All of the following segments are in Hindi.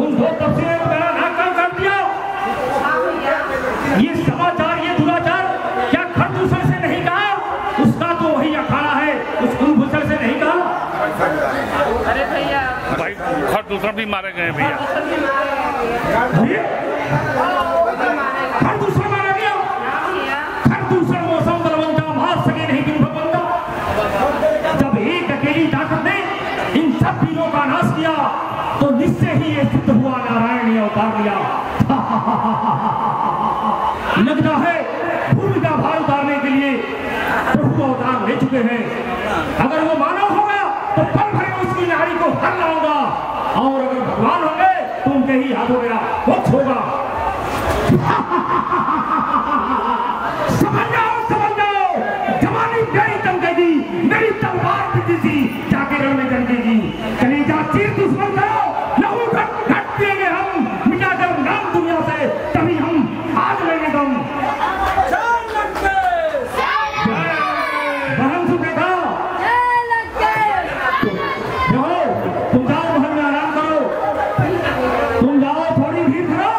उन दो तफसीरें को मेरा नाक काम कर दिया। ये समाचार, ये दुराचार क्या खरदूसर से नहीं कहा? उसका तो वही अखाड़ा है, उस कुलभूषण से नहीं कहा। अरे भैया भाई खरदूसर भी मारे गए भैया, खरदूसर मारा गया। खरदूसर मौसम बलवंता मार सके नहीं तुम भगवंता। जब एक अकेली ताकत ने इन सब वीरों का नाश किया तो निश्चय ही ये सिद्ध हुआ नारायण ने अवतार लिया। लगता है भूमि का भार उतारने के लिए प्रभु अवतार ले चुके हैं। अगर वो मानव होगा तो पल भर में उसकी नारी को हर लाऊंगा, और अगर भगवान होंगे तो उनके ही हाथों मेरा वक्त होगा। समझ जाओ जवानी मेरी चमकेगी, मेरी तलवार बिजली जाके रण में चमकेगी। कलेजा चीर दुश्मन करो, लहू घट देंगे हम, मिटाकर नाम दुनिया से, तभी हम आज लेंगे दम। बहन सुनेगा तुम जाओ महल में आराम करो, तुम जाओ थोड़ी भीड़ करो,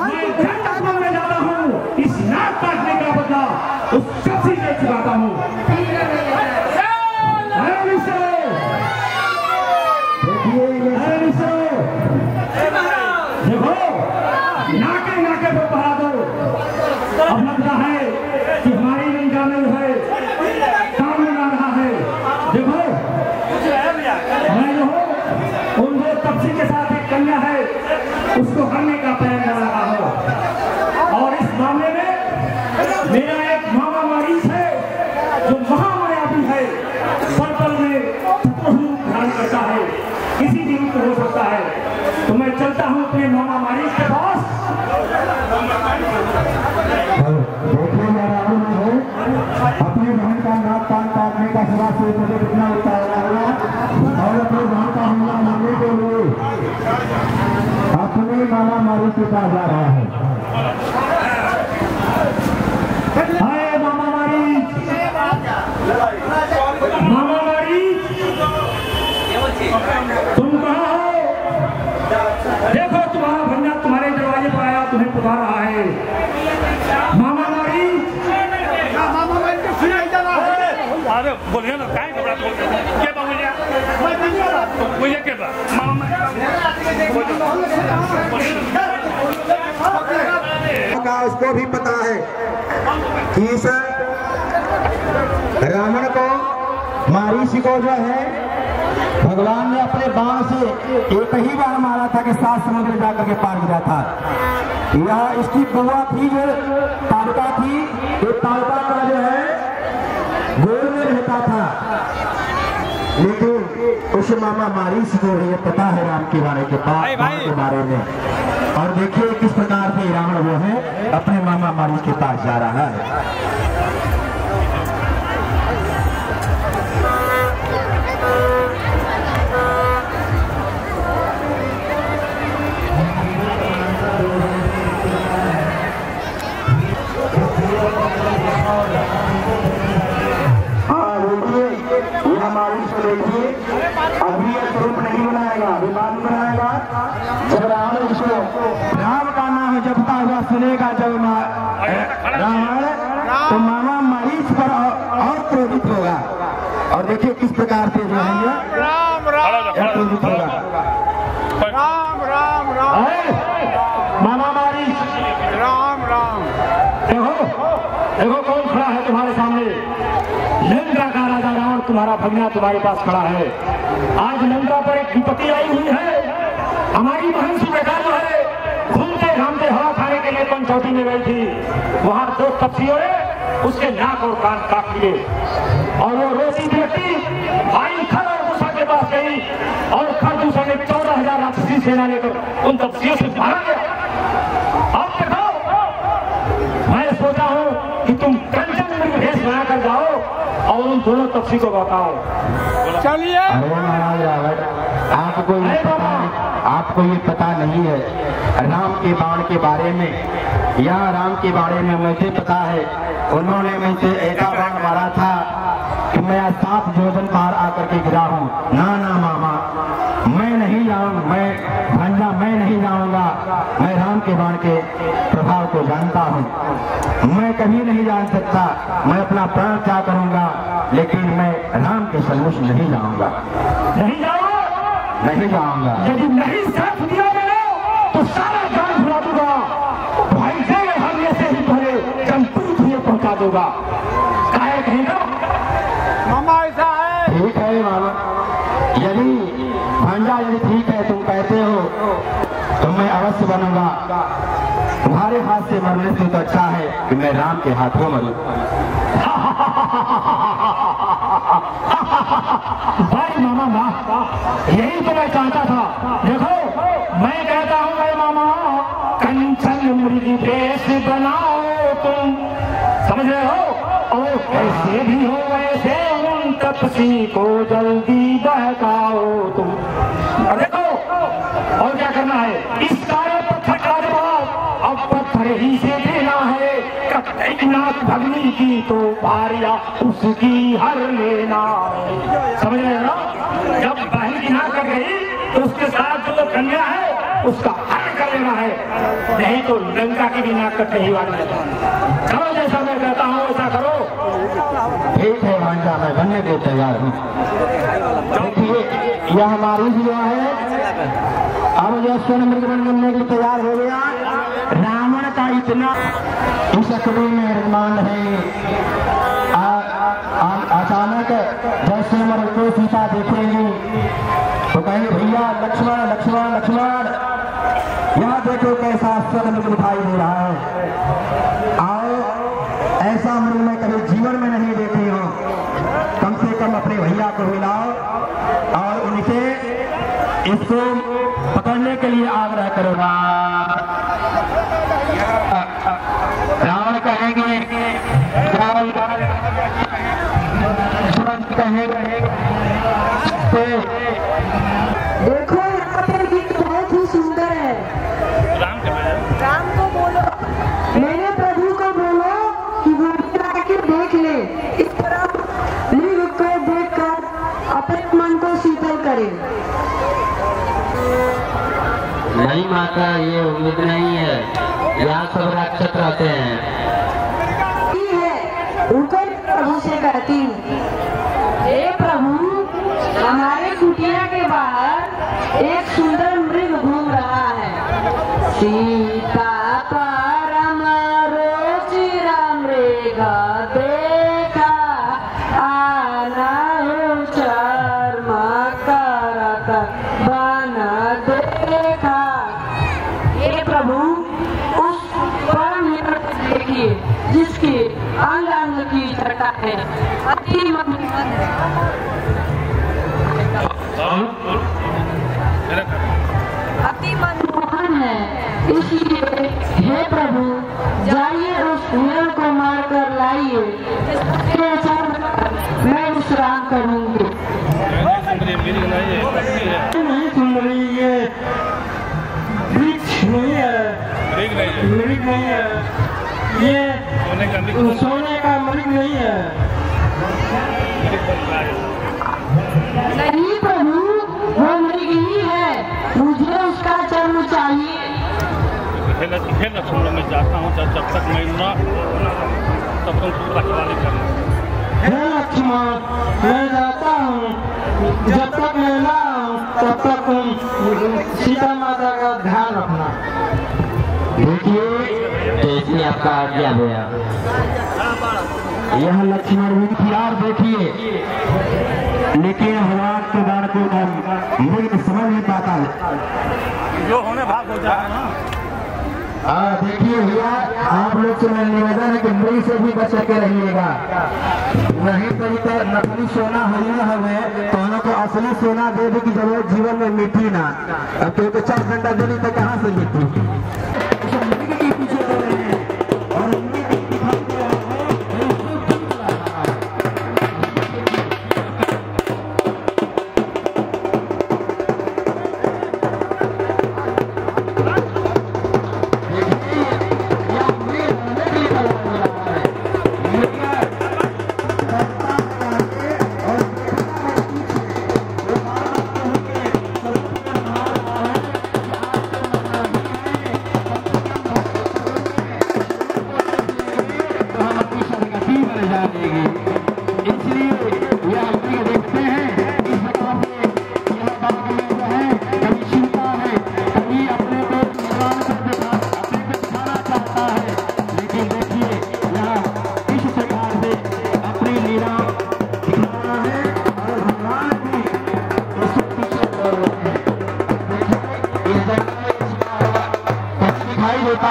मैं झंडा में जाता हूँ। इस नाक काटने का बदला उस शख्स से चुकाता हूँ। देखो नाके नाके पर पहरा दो। अब लगता है कि हमारी लंका में जो है काम आ रहा है। देखो मैं जो हूँ उन दो तपसी के साथ एक कन्या है, उसको हरने का प्लान कर रहा हूँ। और इस मामले में मेरा एक मामा मरीज है जो महामायावी है, पल पल में चतुर्रूप धारण करता है, किसी भी रूप हो सकता है। तो मैं चलता हूँ अपने मामा मरीज के पास। अपनी बहन का नाक कान काटने का सवा से मुझे कितना उतारा होगा, और अपनी बहन का हमला मारने के लिए अपने मामा मारी के पास जा रहा है। हाय मामा मरीज, मामा मरीज, तुम कहाँ हो? देखो तुम्हारा भंजा तुम्हारे दरवाजे पर आया, तुम्हें पुकार रहा है। मामा मरीज, अरे बोलिए ना, क्या घबरा क्या मुझे क्या का उसको भी पता है कि इस रावण को, मारीची को जो है भगवान ने अपने बाण से एक ही बार मारा था कि 7 समुद्र जाकर के पार गिरा था। यह इसकी बुआ थी जो तालुका थी, ये तालुका का जो है गोल में रहता था, लेकिन उस मामा मारीच को ये पता है राम के बारे के बारे में। और देखिए किस प्रकार से रावण वो है अपने मामा मारीच के पास जा रहा है। अभी यह स्वरूप नहीं बनाएगा, विमान बनाएगा। जब रावण इसको राम का नाम जपता हुआ सुनेगा जब रावण, तो मामा मारीच पर और क्रोधित होगा। और देखिए किस प्रकार से जो है क्रोधित होगा। मामा मारीच, देखो कौन खड़ा है तुम्हारे सामने? लंका का राजा रावण तुम्हारा भगना तुम्हारे पास खड़ा है। आज लंका पर एक विपत्ति आई हुई है। हमारी बहन सुरेखा जो है घूमते घामते हवा खाने के लिए पंचौटी में गई थी, वहां 2 तपसियों ने उसके नाक और कान काट लिए, और वो रोती व्यक्ति भाई खरदूसर के पास गई, और खरदूसर ने 14,000 राक्षसी सेना लेकर उन तपसियों से मारा गया। अब देखो मैं सोचा हूँ कि तुम कंचन भेष बनाकर जाओ और उन दोनों तपसी को बताओ। चलिए। अरे महाराज रावण, आपको ये पता नहीं है राम के बाण के बारे में। यहाँ राम के बारे में मुझे पता है, उन्होंने मुझसे ऐसा बाण मारा था कि मैं 7 योजन पार आकर के गिरा हूँ। ना ना मामा, राम के बाण के प्रभाव को जानता हूँ। मैं कभी नहीं जान सकता, मैं अपना प्राण त्याग करूंगा, लेकिन मैं राम के सन्मुख नहीं जाऊंगा। नहीं जाओ, नहीं जाऊंगा। यदि नहीं साथ दिया मैंने तो सारा जान भुला दूंगा, भाई से हमले से ही पहले चंपू धुएं पहुंचा दूंगा। काहे कहेगा मामा ऐसा है। ठीक है मामा, यदि भांजा यदि ठीक है तुम कहते हो तो मैं अवश्य बनूंगा। तुम्हारे हाथ से मरने से तो अच्छा है कि मैं राम के हाथों मरूं। भाई मामा वाह, यही तो मैं चाहता था। देखो मैं कहता हूँ भाई मामा, कंचन मृग वेश बनाओ तुम, समझ रहे हो, और कैसे भी हो वैसे उन तपसी को जल्दी बहकाओ तुम। और देखो और क्या करना है, इस सारे पत्थर का जवाब अब पत्थर ही से देना है। कटनाथ भगनी की तो भारिया उसकी हर लेना है, समझ रहे हो ना। जब बहन की ना कर गई तो उसके साथ जो कन्या है उसका हर कर लेना है, नहीं तो लंका की भी नाक कटने ही वाली है। करो जैसा मैं कहता हूँ वैसा करो। ठीक है भांजा, मैं बनने के तैयार हूँ। देखिए यह हमारी जो है अब जो स्वर्ण मृग बनने के लिए तैयार हो गया। रावण का इतना इस शरीर में निर्माण है। अचानक जब स्वयं को सीता देखेंगी तो कहेंगे भैया लक्ष्मण लक्ष्मण लक्ष्मण, यहाँ देखो कैसा स्वर्ण मृग दिखाई दे रहा है। आओ, ऐसा मृग मैं कभी जीवन में नहीं देखी हूँ। कम से कम अपने भैया को मिलाओ और उनसे इसको पकड़ने के लिए आग्रह करो। रावण कहेंगे देखो यहाँ पर गीत बहुत ही सुंदर है। राम को बोलो, मेरे प्रभु को बोलो कि वो आके देख ले, इस तरह मृग को देखकर अपने मन को शीतल करे। नहीं माता, ये उम्मीद नहीं है, यहाँ सब राक्षस रहते हैं। उनको प्रभु से कहती हूँ, हे प्रभु, हमारे कुटिया के बाहर एक सुंदर मृग घूम रहा है। सीता परम रुचिरा मृग देखा, आना चर्म करत बन देखा। हे प्रभु, उस परम देखिए जिसकी अंग अंग की छटा है, अति मनमोहन है। इसलिए हे प्रभु, जाइए उस हिरण को मारकर लाइए, मैं विश्राम करूंगी। नहीं सुन रही, ये वृक्ष नहीं है, मृग नहीं है, ये सोने का मृग नहीं है। नहीं प्रभु, वो मृग ही है, मुझे उसका चर्म चाहिए। मैं जाता हूँ जब तक मैं न तब तुम रखवाली करना। हे लक्ष्मण, मैं जाता हूँ, जब तक मैं ना आऊँ तब तक तुम सीता माता का ध्यान रखना। देखिए जैसे आपका आज्ञा भैया, यह लक्ष्मण हथियार देखिए, लेकिन भगवान के बाण को मृग समझ नहीं पाता है। जो होने भाग हो जाए ना। देखिए भैया, आप लोग से मैं निवेदन है कि मृग से भी बच के रहिएगा, नहीं तो नकली सोना हरिया हमें दोनों को असली सोना देने की जरूरत जीवन में मिट्टी ना। अब क्योंकि 4 घंटा देनी तो कहाँ से मिट्टी।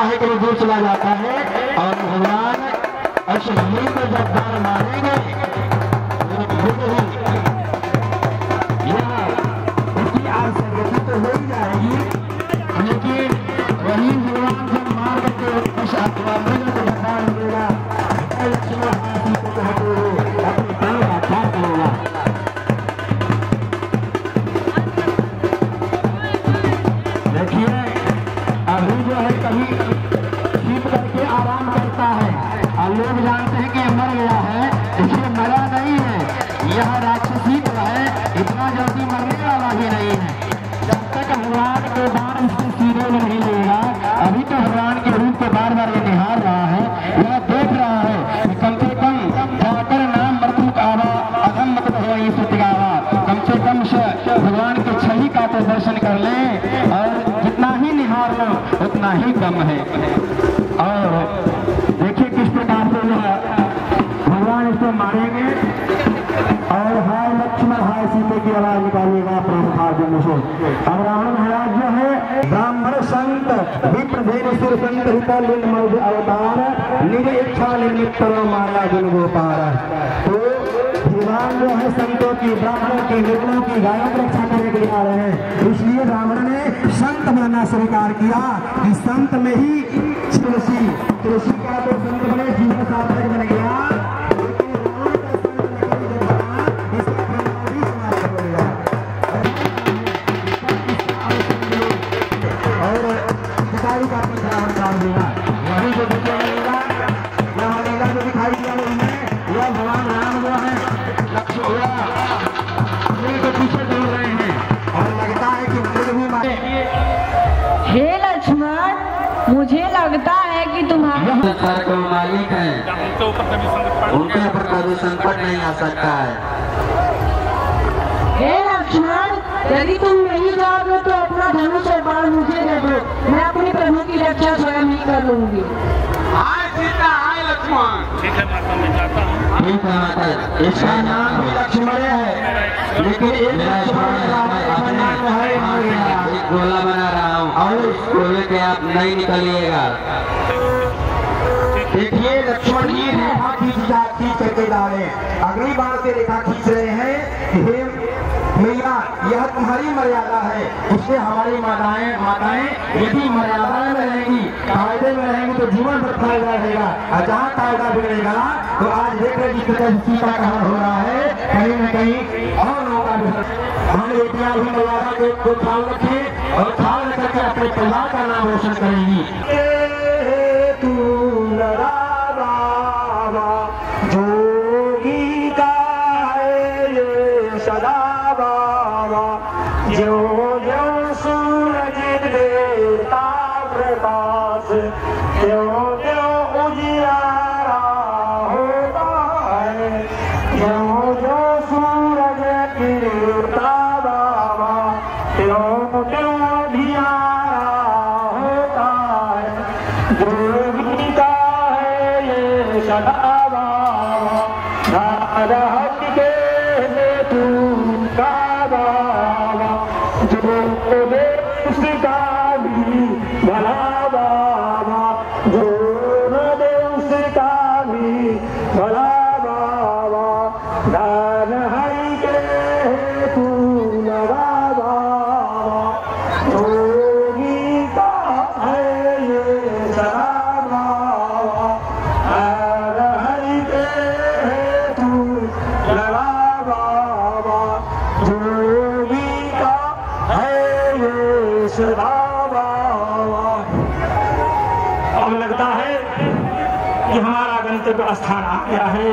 है कि वो दूर चला जाता है और भगवान अश्वनी को जब बाण मारेंगे उसकी आवश्यकता तो हो ही जाएगी, लेकिन वही भगवान जब मार करके उस आत्मा को बता देगा लक्ष्मण हाथी को कहते हुए अपने प्राण का त्याग करेगा। देखिए अभी जो है कभी छिप करके आराम करता है और लोग जानते हैं कि मर गया है, इसलिए मरा नहीं है। यह राक्षसी जो है इतना जल्दी मरने वाला ही नहीं है। जब तक भगवान के बाण उसके सीने में नहीं लगेगा, अभी तो भगवान के रूप को बार बार ये निहार रहा है, यह देख रहा है कि कम से कम जाकर नाम मृत्यु आवा अधम मत भगवान सत्यावा, कम से कम भगवान के छवि का तो दर्शन कर ले और जितना ही निहार लो उतना ही कम है। और देखिए किस प्रकार से भगवान इसको मारेंगे और हाय लक्ष्मण हाय सीते की आवाज निकालिएगा प्रभु से। अब रावण महाराज जो है ब्राह्मण संत विप्रधेन सुर संत हिता लिंग मौज अवतार निज इच्छा निर्मित मारा गुण गोपार। तो भगवान जो है संतों की ब्राह्मणों की निर्गुणों की गायों की रक्षा करने के लिए आ रहे हैं, इसलिए रावण ने संत बनना स्वीकार किया कि संत में ही तुलसी का तो संत बने जीवन सार्थक बन गया, हे लक्ष्मण, मुझे लगता है कि तुम्हारे संसार के मालिक हैं, उनके ऊपर कभी संकट नहीं आ सकता है। हे लक्ष्मण, यदि तुम नहीं जाओगे तो अपना धनुष और बाण मुझे दे दो, मैं अपने प्रभु की रक्षा स्वयं ही कर लूंगी। हाय सीता हाय लक्ष्मण। ठीक है माता, मैं जाता हूँ। ठीक है माता, इसका नाम भी लक्ष्मण है, लेकिन एक गोला बना रहा हूँ और इस गोले के आप नहीं निकलिएगा। देखिए लक्ष्मण जी रेखा खींच करके डाले, अगली बार से रेखा खींच रहे हैं कि हे मैया यह तुम्हारी मर्यादा है, इससे हमारी माताएं यदि मर्यादा में रहेंगी, कायदे में रहेंगी तो जीवन भर फायदा रहेगा, और जहाँ कायदा बिगड़ेगा तो आज देख रहे जिस तरह सीता का हो रहा है, कहीं न कहीं और लोगों का हम बेटियां भी मर्यादा को ख्याल रखें और ख्याल करके अपने परिवार का नाम रोशन करेंगी। जोगी का ये सदा बाबा, जो जो सूरज देता प्रकाश, जो जो उजियारा होता है, जो जो सूरज गिरता बाबा, त्यों त्यों धियारा होता है। जोगी का है ये सदा हट के तू का बाबा, जो दे उसका भी भला बाबा, जो न दे उसका भी भला बाबा, दान हरि के तू लगा बाबा, जोगी का है ये सदा बाबा, दान हरि के अब लगता है कि हमारा गंतव्य स्थान आ गया है,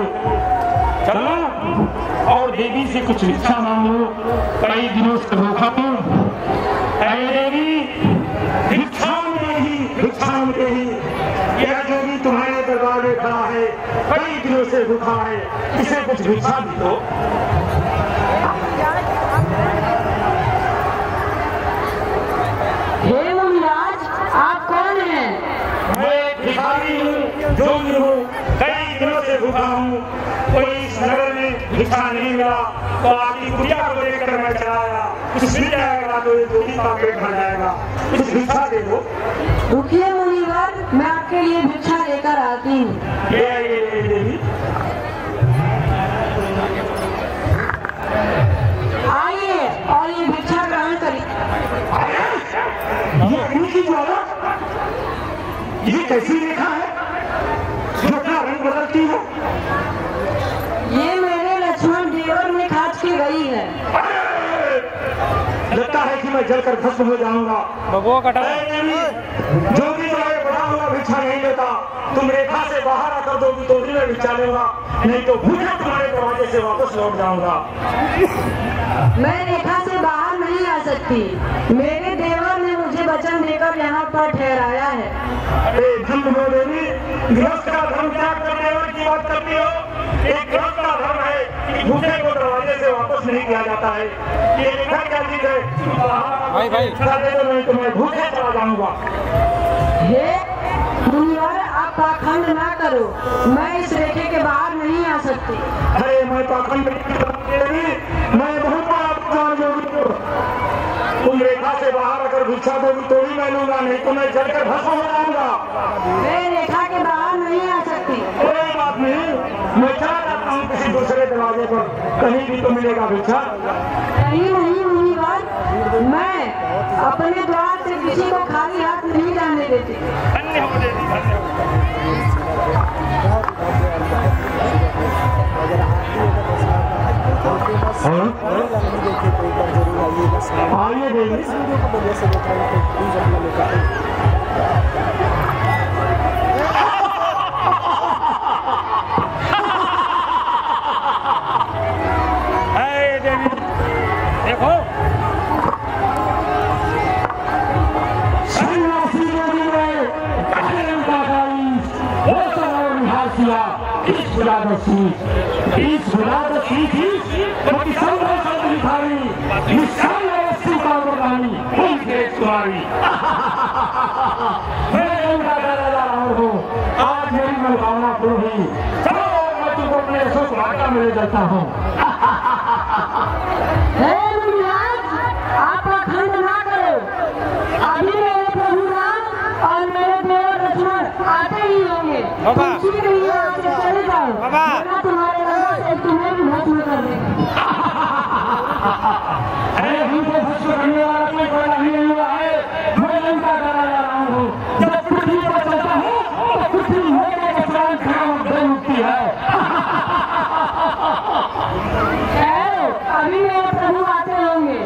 चलो और देवी से कुछ भिक्षा मांग लो, कई दिनों से भूखा हूँ। देवी भिक्षा में ही यह जोगी तुम्हारे दरबार में खड़ा है, कई दिनों से भूखा है, इसे कुछ भिक्षा भी दो। हे मुनिराज, आप कौन हैं? मैं भिखारी हूँ, जोगी हूँ, कई दिनों से भूखा हूँ, कोई इस नगर में भिक्षा नहीं मिला तो आपकी कुटिया को लेकर मैं चला आया। कुछ मिल जाएगा तो ये जोगी का पेट भर जाएगा, कुछ भिक्षा दे दो। रुकिए मुनिवर, मैं आपके लिए भिक्षा लेकर आती हूँ। ये देवी आइए और ये भिक्षा ग्रहण करिए। ये अग्नि की ज्वाला, ये कैसी रेखा है जो अपना रंग बदलती है? ये मेरे लक्ष्मण देवर में खाच के गई है। लगता है कि मैं जलकर भस्म हो जाऊंगा। बबुआ कटा जो भी तुम्हारे बड़ा हुआ भिक्षा नहीं लेता, तुम रेखा से बाहर आकर दोगी तो भी मैं भिक्षा लूंगा, नहीं तो भूखे तुम्हारे दरवाजे से वापस लौट जाऊंगा। मैं रेखा से बाहर नहीं आ सकती, मेरे देवर ने मुझे वचन देकर यहाँ पर ठहराया है। अरे झूठ हो देवी, गृहस्थ का धर्म त्याग कर देवर की बात करती हो। एक गृहस्थ का धर्म है कि भूखे को दरवाजे से वापस नहीं किया जाता है। ये रेखा क्या चीज है? भाई नहीं तो मैं भूखे चला जाऊंगा। हे मुनिवर, आप पाखंड ना करो, मैं इस रेखे के बाहर नहीं आ सकती। अरे मैं पाखंड नहीं, मैं बहुत बड़ा विद्वान योगी हूँ। तुम रेखा से बाहर अगर भिक्षा दोगी तो ही मैं लूंगा, नहीं तो मैं जलकर भस्म हो जाऊंगा। मैं रेखा के बाहर नहीं आ सकती। कोई बात नहीं, मैं चला जाता हूँ किसी दूसरे दरवाजे पर, कहीं भी तो मिलेगा भिक्षा। नहीं नहीं मुनिवर, मैं अपने द्वार से किसी को खाली हाथ नहीं जाने देती। धन्य हो देवी, धन्य आइए देवी। देवी देखो सन्यासी योगी ने कायम का गाइस, वो और निहासिया इस बुलादसी थी, क्योंकि संभव संधिधारी निशान अवस्थी का गुरबानी उनके कुमारी। मैं उनका डरा जा रहा हूँ, आज मेरी मनोकामना पूर्ण हुई। चलो मैं तुमको अपने अशोक भागा में ले जाता हूँ। आप पाखंड ना करो, अभी मेरे प्रभु राम और मेरे देवर लक्ष्मण आते ही होंगे। बाबा। तुम शीघ्र ही यहाँ से चले जाओ, बाबा। वरना तुम्हारे रंगों से तुम्हें भी भस्म कर देंगे। अरे हमको भस्म करने वाला कोई बड़ा ही नहीं हुआ है, मैं लंका करा जा रहा हूँ। जब पृथ्वी पर चलता हूँ तो पृथ्वी होने के प्राण खराब उठती है। अभी मेरे प्रभु आते होंगे।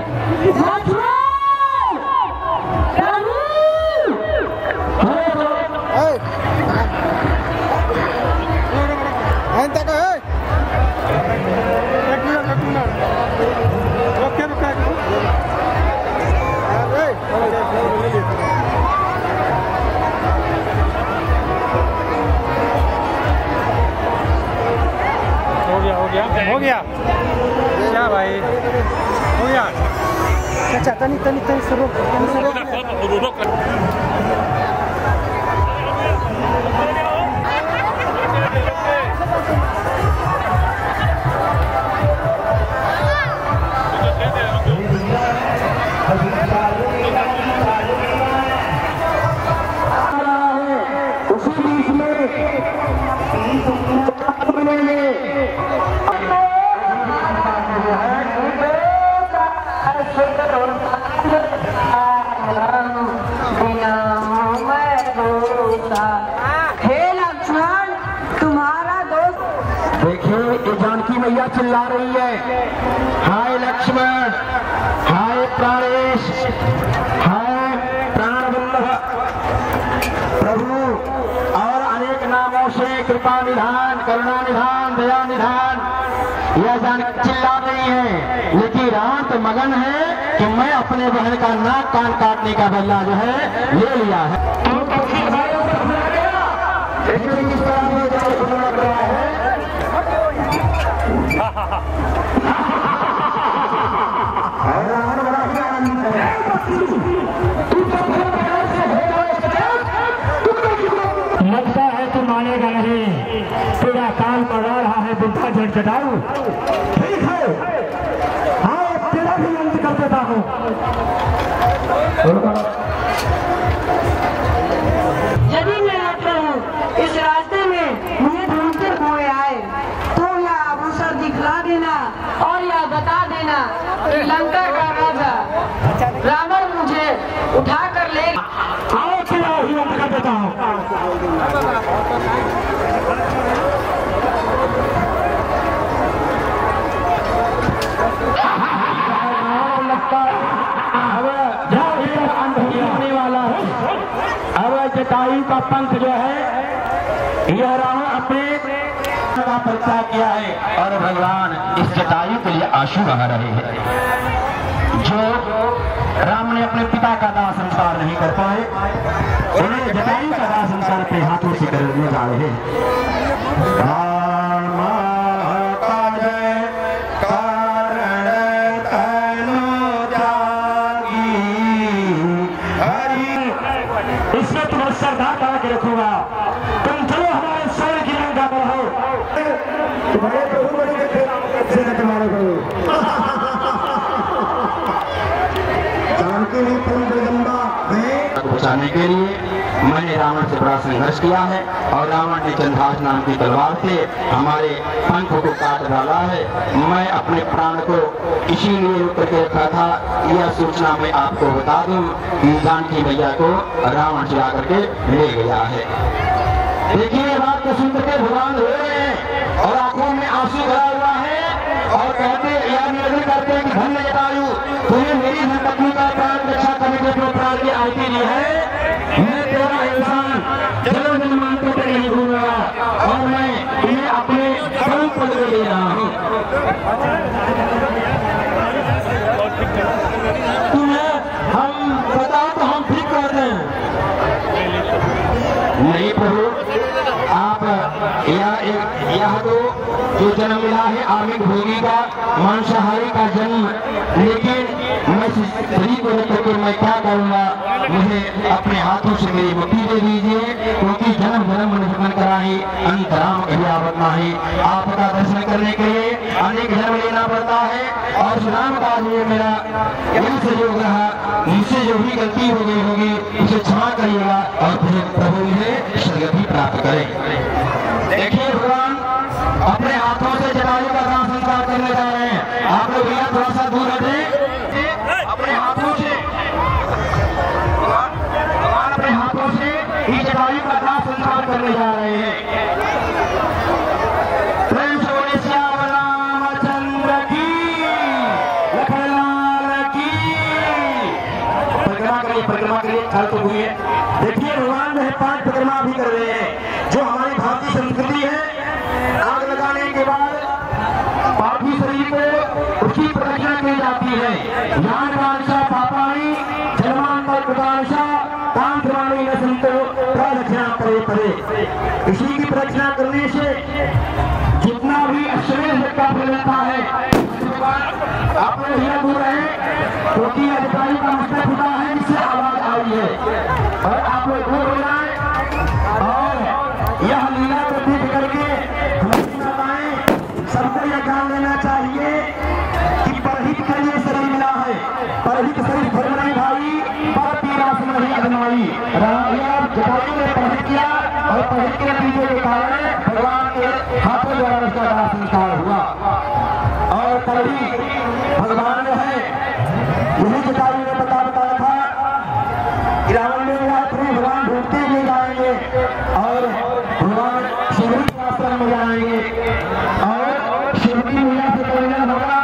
हो गया क्या भाई, हो गया। चाचा तनी तनी तनी से रोक उसी बीच में हे लक्ष्मण, तुम्हारा दोस्त। देखिए ये जानकी मैया चिल्ला रही है, हाय लक्ष्मण, हाय प्राणेश, हाय प्राण वल्लभ प्रभु, और अनेक नामों से कृपा निधान, करुणा निधान, दया निधान, यह जानकी चिल्ला रही है। लेकिन राम तो मगन है कि मैं अपने बहन का नाक कान काटने का बदला जो है ले लिया है। किस तरह से लग रहा है? लगता है तू मानेगा नहीं, तेरा काल पड़ा रहा है बुढ़ा झटझटाऊ। ठीक है, हाँ तेरा भी अंत कर देता हूँ। हूँ। यदि मैं लौट हूँ इस रास्ते में मुझे ढूंढते हुए आए तो यह आभूषण दिखला देना और यह बता देना कि लंका का राजा रावण मुझे उठा कर ले। आओ चलो का देता हूँ। होने वाला है। अब जटायु का पंख जो है यह रावण अपने का परिचय किया है और भगवान इस जटायु के लिए आंसू बहा रहे हैं। जो राम ने अपने पिता का दाह संस्कार नहीं कर पाए उन्हें जटायु का दाह संस्कार अपने हाथों से करने जा रहे हैं। इसमें तुम्हें सरदार बना के रखूंगा। तुम चलो हमारे शहर की लंका पर हो। तुम्हारे तुम्हारे बचाने के लिए मैंने रावण से बड़ा संघर्ष किया है और रावण ने चंद्रहास नाम की तलवार से हमारे पंख को काट डाला है। मैं अपने प्राण को इसीलिए रोक करके रखा था। यह सूचना मैं आपको बता दूं कि जानकी मैया को रावण चला करके ले गया है। देखिए बात को सुन करके भगवान रो रहे हैं और आंखों में आंसू भरा हुआ है और कहते यह निर्णय करते हैं कि धन्य जटायु तुम्हें मेरी धर्मपत्नी का प्राण रक्षा करने के जो प्राण की आईती दी है। मैं तेरा इंसान चलो जन्मान को तेरे नहीं भूलूंगा और मैं तुम्हें अपने स्वरूप पर ले रहा हूँ। तुम्हें हम बताओ तो हम ठीक कर दें। नहीं प्रभु आप यह तो जो जन्म मिला है आमिर भोगी का मांसाहारी का जन्म, लेकिन मैं शरीर को लेकर के मैं क्या करूँगा। मुझे अपने हाथों से मेरी मुक्ति दे दीजिए क्योंकि जन्म जन्म निधन कराही अंतराम कहियावत नाही। आपका दर्शन करने के लिए अनेक जन्म लेना पड़ता है और सुनाम का लिए मेरा यही सहयोग रहा। मुझसे जो भी गलती हो गई होगी उसे क्षमा करिएगा और फिर प्रभु मुझे सदगति प्राप्त करें। देखिए भगवान अपने हाथों से जटायु का दाह संस्कार करने जा रहे हैं। आप लोग भैया थोड़ा सा दूर हटे। अपने हाथों से भगवान अपने हाथों से ही जटायु का दाह संस्कार करने जा रहे हैं। प्रेम से बोले श्याम रामचंद्र की लखनलाल की। परिक्रमा करिए चल तो हुई है। देखिए भगवान में 5 परिक्रमा भी कर रहे हैं। जो हमारी भारतीय संस्कृति है आग लगाने के बाद पार्थी शरीर को उसकी प्रदक्षिणा की जाती है। ज्ञान वांछा पापाणी जन्मांतर कृतांशा तांत्रवाणी न संतो प्रदक्षिणा करे परे। इसी की प्रदक्षिणा करने से जितना भी अश्वेत का फल मिलता है। आप लोग यहाँ दूर है क्योंकि अधिकारी का मस्तक फूटा है जिससे आवाज आई है और आप लोग दूर हो जाए और यह लीला को देख करके सबको यह जान लेना चाहिए कि परहित के लिए शरीर मिला है। परहित शरीर धर्म नहीं भाई पर तीरास नहीं अजमाई। जटायु ने परहित किया और परहित के नतीजे के कारण भगवान के हाथों द्वारा उसका दाह संस्कार हुआ और तभी भगवान जो है यही जटायु ने बताया था कि रावण ने भगवान ढूंढते हुए जाएंगे और भगवान शिवजी के आश्रम में जाएंगे और शिवजी मैया से कल्याण होगा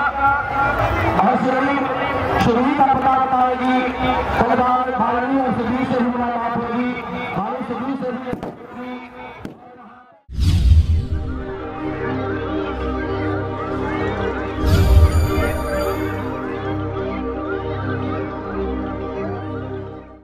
और शिवजी का पता बताएगी। कल भारणी और शिवजी से मुलाकात